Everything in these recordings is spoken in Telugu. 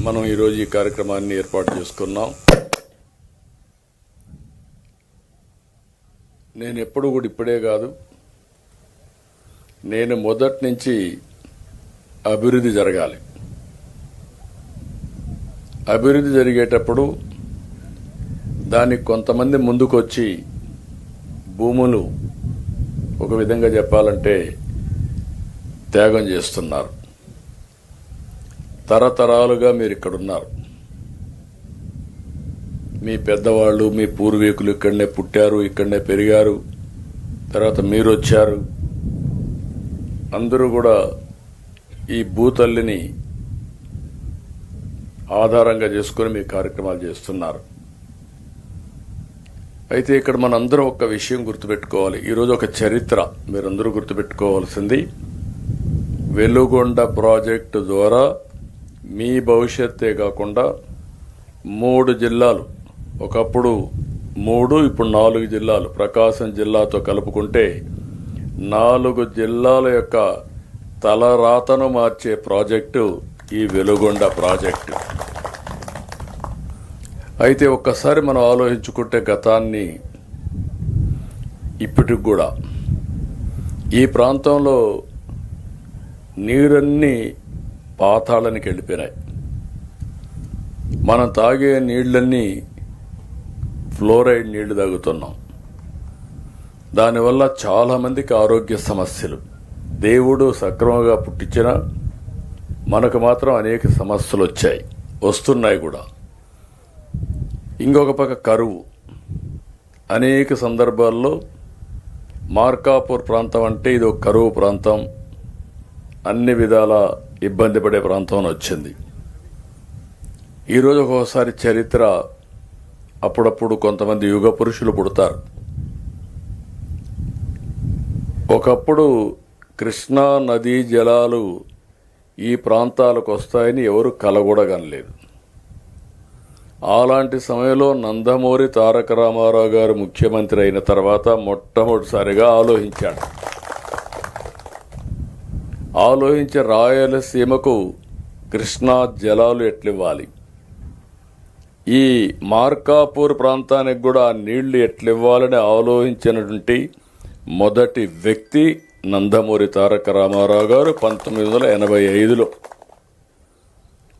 మనం ఈరోజు ఈ కార్యక్రమాన్ని ఏర్పాటు చేసుకున్నాం. నేను ఎప్పుడు కూడా ఇప్పుడే కాదు, నేను మొదటి నుంచి అభివృద్ధి జరగాలి. అభివృద్ధి జరిగేటప్పుడు దానికి కొంతమంది ముందుకొచ్చి భూములు ఒక విధంగా చెప్పాలంటే త్యాగం చేస్తున్నారు. తరతరాలుగా మీరు ఇక్కడున్నారు. మీ పెద్దవాళ్ళు, మీ పూర్వీకులు ఇక్కడనే పుట్టారు, ఇక్కడనే పెరిగారు. తర్వాత మీరు వచ్చారు. అందరూ కూడా ఈ భూతల్లిని ఆధారంగా చేసుకుని మీ కార్యక్రమాలు చేస్తున్నారు. అయితే ఇక్కడ మనందరం ఒక విషయం గుర్తుపెట్టుకోవాలి. ఈరోజు ఒక చరిత్ర మీరందరూ గుర్తుపెట్టుకోవాల్సింది, వెలుగొండ ప్రాజెక్టు ద్వారా మీ భవిష్యత్తే కాకుండా 3 జిల్లాలు, ఒకప్పుడు 3 ఇప్పుడు 4 జిల్లాలు, ప్రకాశం జిల్లాతో కలుపుకుంటే 4 జిల్లాల యొక్క తలరాతను మార్చే ప్రాజెక్టు ఈ వెలుగొండ ప్రాజెక్టు. అయితే ఒక్కసారి మనం ఆలోచించుకుంటే గతాన్ని ఇప్పటికి కూడా ఈ ప్రాంతంలో నీరన్నీ పాతాళానికి వెళ్ళిపోయినాయి. మనం తాగే నీళ్లన్నీ ఫ్లోరైడ్ నీళ్లు తాగుతున్నాం. దానివల్ల చాలా మందికి ఆరోగ్య సమస్యలు. దేవుడు సక్రమంగా పుట్టించినా మనకు మాత్రం అనేక సమస్యలు వచ్చాయి, వస్తున్నాయి కూడా. ఇంకొక పక్క కరువు. అనేక సందర్భాల్లో మార్కాపూర్ ప్రాంతం అంటే ఇది ఒక కరువు ప్రాంతం, అన్ని విధాల ఇబ్బంది పడే ప్రాంతం వచ్చింది. ఈరోజు ఒక్కోసారి చరిత్ర, అప్పుడప్పుడు కొంతమంది యుగ పురుషులు పుడతారు. ఒకప్పుడు కృష్ణా నదీ జలాలు ఈ ప్రాంతాలకు వస్తాయని ఎవరు కలగూడగనలేదు. అలాంటి సమయంలో నందమూరి తారక రామారావు గారు ముఖ్యమంత్రి అయిన తర్వాత మొట్టమొదటిసారిగా ఆలోచించి రాయలసీమకు కృష్ణా జలాలు ఎట్లివ్వాలి, ఈ మార్కాపూర్ ప్రాంతానికి కూడా నీళ్లు ఎట్లివ్వాలని ఆలోచించినటువంటి మొదటి వ్యక్తి నందమూరి తారక రామారావు గారు 1985లో.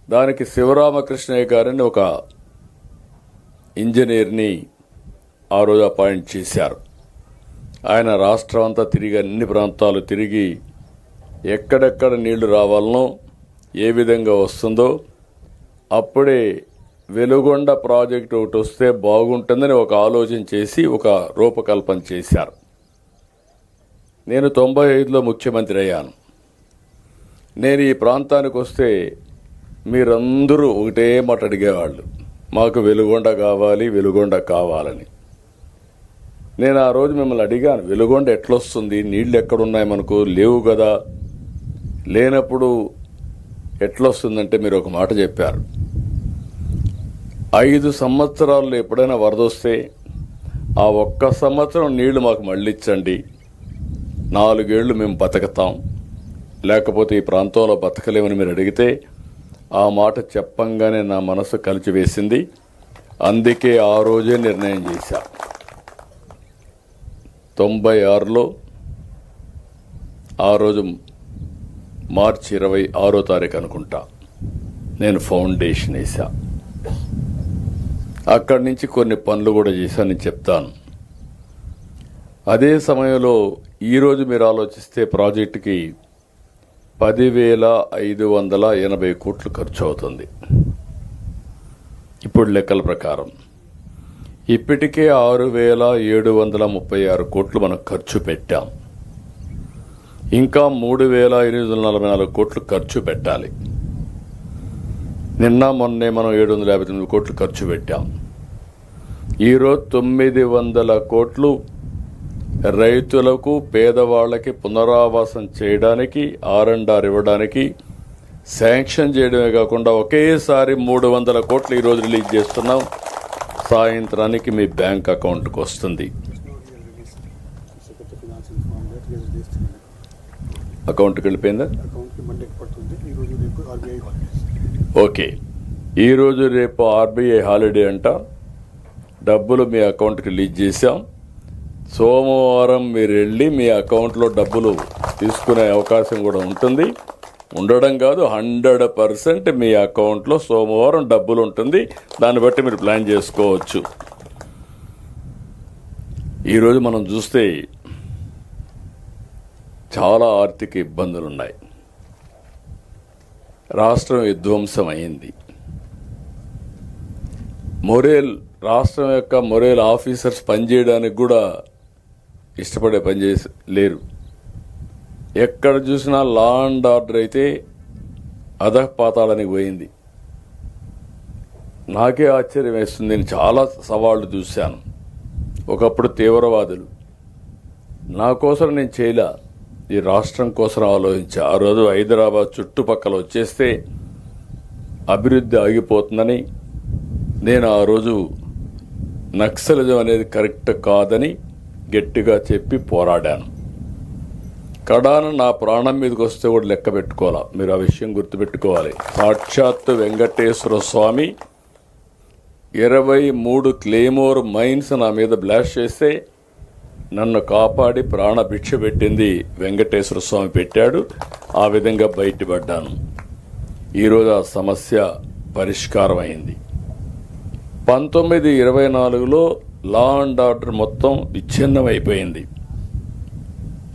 దానికి శివరామకృష్ణయ్య గారిని ఒక ఇంజనీర్ని ఆ రోజు అపాయింట్ చేశారు. ఆయన రాష్ట్రం అంతా తిరిగి, అన్ని ప్రాంతాలు తిరిగి, ఎక్కడెక్కడ నీళ్లు రావాలనో, ఏ విధంగా వస్తుందో, అప్పుడే వెలుగొండ ప్రాజెక్టు ఒకటి వస్తే బాగుంటుందని ఒక ఆలోచన చేసి ఒక రూపకల్పన చేశారు. నేను 95లో ముఖ్యమంత్రి అయ్యాను. నేను ఈ ప్రాంతానికి వస్తే మీరందరూ ఒకటే మాట అడిగేవాళ్ళు, మాకు వెలుగొండ కావాలి, వెలుగొండ కావాలని. నేను ఆ రోజు మిమ్మల్ని అడిగాను, వెలుగొండ ఎట్లొస్తుంది, నీళ్లు ఎక్కడున్నాయి, మనకు లేవు కదా. లేనప్పుడు ఎట్లొస్తుందంటే మీరు ఒక మాట చెప్పారు, 5 సంవత్సరాల్లో ఎప్పుడైనా వరద వస్తే ఆ 1 సంవత్సరం నీళ్లు మాకు మళ్ళీ ఇచ్చండి, 4 ఏళ్లు మేము బతకతాం, లేకపోతే ఈ ప్రాంతంలో బతకలేమని మీరు అడిగితే, ఆ మాట చెప్పంగానే నా మనసు కలిచివేసింది. అందుకే ఆ రోజే నిర్ణయం చేశా. 96లో ఆ రోజు మార్చి 26వ తారీఖు అనుకుంటా నేను ఫౌండేషన్ వేసా. అక్కడి నుంచి కొన్ని పనులు కూడా చేశానని చెప్తాను. అదే సమయంలో ఈరోజు మీరు ఆలోచిస్తే ప్రాజెక్టుకి 10,580 కోట్లు ఖర్చు అవుతుంది ఇప్పుడు లెక్కల ప్రకారం. ఇప్పటికే 6,736 కోట్లు మనం ఖర్చు పెట్టాం. ఇంకా 3,844 కోట్లు ఖర్చు పెట్టాలి. నిన్న మొన్నే మనం 759 కోట్లు ఖర్చు పెట్టాం. ఈరోజు 900 కోట్లు రైతులకు, పేదవాళ్లకి పునరావాసం చేయడానికి, R&R ఇవ్వడానికి శాంక్షన్ చేయడమే కాకుండా ఒకేసారి 300 కోట్లు ఈరోజు రిలీజ్ చేస్తున్నాం. సాయంత్రానికి మీ బ్యాంక్ అకౌంట్కి వస్తుంది. అకౌంట్కి వెళ్ళిపోయిందా? ఓకే, ఈరోజు రేపు ఆర్బీఐ హాలిడే అంట, డబ్బులు మీ అకౌంట్కి రిలీజ్ చేశాం. సోమవారం మీరు వెళ్ళి మీ అకౌంట్లో డబ్బులు తీసుకునే అవకాశం కూడా ఉంటుంది. ఉండడం కాదు, 100% మీ అకౌంట్లో సోమవారం డబ్బులు ఉంటుంది. దాన్ని బట్టి మీరు ప్లాన్ చేసుకోవచ్చు. ఈరోజు మనం చూస్తే చాలా ఆర్థిక ఇబ్బందులు ఉన్నాయి. రాష్ట్రం విధ్వంసం అయింది. రాష్ట్రం యొక్క మొరేల్ ఆఫీసర్స్ పనిచేయడానికి కూడా ఇష్టపడే పనిచేసి లేరు. ఎక్కడ చూసినా లా అండ్ ఆర్డర్ అయితే అధపాతాళానికి పోయింది. నాకే ఆశ్చర్యం వేస్తుంది. నేను చాలా సవాళ్లు చూశాను. ఒకప్పుడు తీవ్రవాదులు, నా కోసం నేను చేయలే, ఈ రాష్ట్రం కోసం ఆలోచించా. ఆ రోజు హైదరాబాద్ చుట్టుపక్కల వచ్చేస్తే అభివృద్ధి ఆగిపోతుందని నేను ఆ రోజు నక్సలిజం అనేది కరెక్ట్ కాదని గట్టిగా చెప్పి పోరాడాను. కడాన నా ప్రాణం మీదకి వస్తే కూడా లెక్క పెట్టుకోవాలా. మీరు ఆ విషయం గుర్తుపెట్టుకోవాలి. సాక్షాత్తు వెంకటేశ్వర స్వామి 23 క్లేమోర్ మైన్స్ నా మీద బ్లాస్ట్ చేస్తే నన్ను కాపాడి ప్రాణభిక్ష పెట్టింది వెంకటేశ్వర స్వామి పెట్టాడు. ఆ విధంగా బయటపడ్డాను. ఈరోజు ఆ సమస్య పరిష్కారం అయింది. 1924లో లా అండ్ ఆర్డర్ మొత్తం విచ్ఛిన్నమైపోయింది.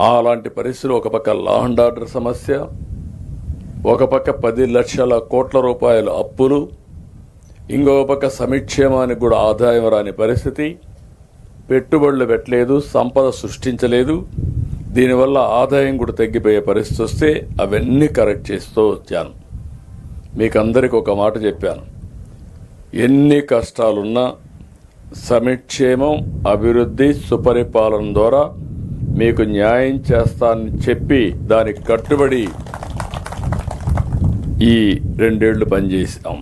అలాంటి పరిస్థితులు, ఒక పక్క లా అండ్ ఆర్డర్ సమస్య, ఒక పక్క 10 లక్షల కోట్ల రూపాయల అప్పులు, ఇంకొక పక్క సంక్షేమానికి కూడా ఆదాయం రాని పరిస్థితి. పెట్టుబడులు పెట్టలేదు, సంపద సృష్టించలేదు. దీనివల్ల ఆదాయం కూడా తగ్గిపోయే పరిస్థితి వస్తే అవన్నీ కరెక్ట్ చేస్తూ వచ్చాను. మీకు అందరికీ ఒక మాట చెప్పాను, ఎన్ని కష్టాలున్నా సంక్షేమం, అభివృద్ధి, సుపరిపాలన ద్వారా మీకు న్యాయం చేస్తానని చెప్పి దానికి కట్టుబడి ఈ 2 ఏళ్లు పనిచేసాం.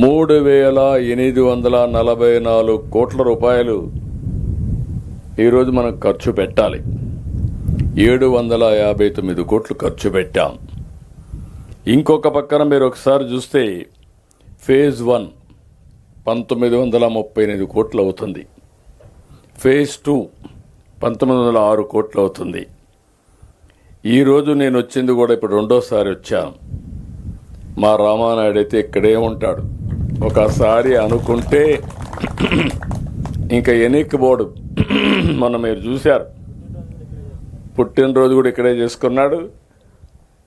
3,844 కోట్ల రూపాయలు ఈరోజు మనం ఖర్చు పెట్టాలి. 759 కోట్లు ఖర్చు పెట్టాం. ఇంకొక పక్కన మీరు ఒకసారి చూస్తే ఫేజ్ 1 1938 కోట్లు అవుతుంది. ఫేజ్ 2 1906 కోట్లు అవుతుంది. ఈరోజు నేను వచ్చింది కూడా ఇప్పుడు 2వ వచ్చాను. మా రామానాయుడు అయితే ఇక్కడే ఉంటాడు. ఒకసారి అనుకుంటే ఇంకా ఎన్నికబోడు. మొన్న మీరు చూశారు, పుట్టినరోజు కూడా ఇక్కడే చేసుకున్నాడు.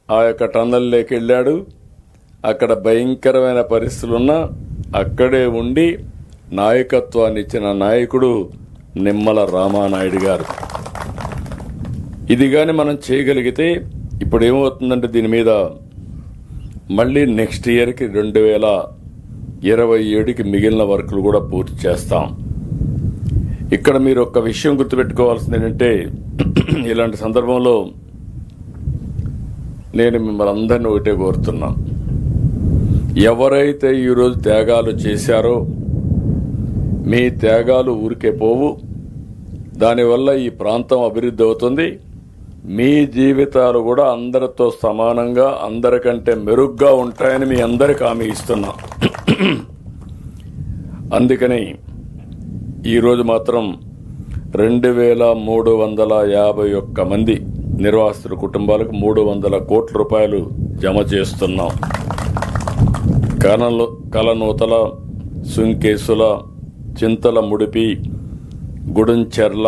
ఆ యొక్క టన్నల్లోకి వెళ్ళాడు. అక్కడ భయంకరమైన పరిస్థితులున్నా అక్కడే ఉండి నాయకత్వాన్ని ఇచ్చిన నాయకుడు నిమ్మల రామానాయుడు గారు. ఇది కానీ మనం చేయగలిగితే ఇప్పుడు ఏమవుతుందంటే దీని మీద మళ్ళీ నెక్స్ట్ ఇయర్కి 2027కి మిగిలిన వర్కులు కూడా పూర్తి చేస్తాం. ఇక్కడ మీరు ఒక విషయం గుర్తుపెట్టుకోవాల్సింది ఏంటంటే, ఇలాంటి సందర్భంలో నేను మిమ్మల్ని అందరినీ ఒకటే కోరుతున్నా, ఎవరైతే ఈరోజు త్యాగాలు చేశారో మీ త్యాగాలు ఊరికే పోవు. దానివల్ల ఈ ప్రాంతం అభివృద్ధి అవుతుంది. మీ జీవితాలు కూడా అందరితో సమానంగా, అందరికంటే మెరుగ్గా ఉంటాయని మీ అందరికి హామీ ఇస్తున్నా. అందుకని ఈరోజు మాత్రం 2,351 మంది నిర్వాసితుల కుటుంబాలకు 300 కోట్ల రూపాయలు జమ చేస్తున్నాం. కలనూతల, సుంకేసుల, చింతల ముడిపి, గుడుంచెర్ల,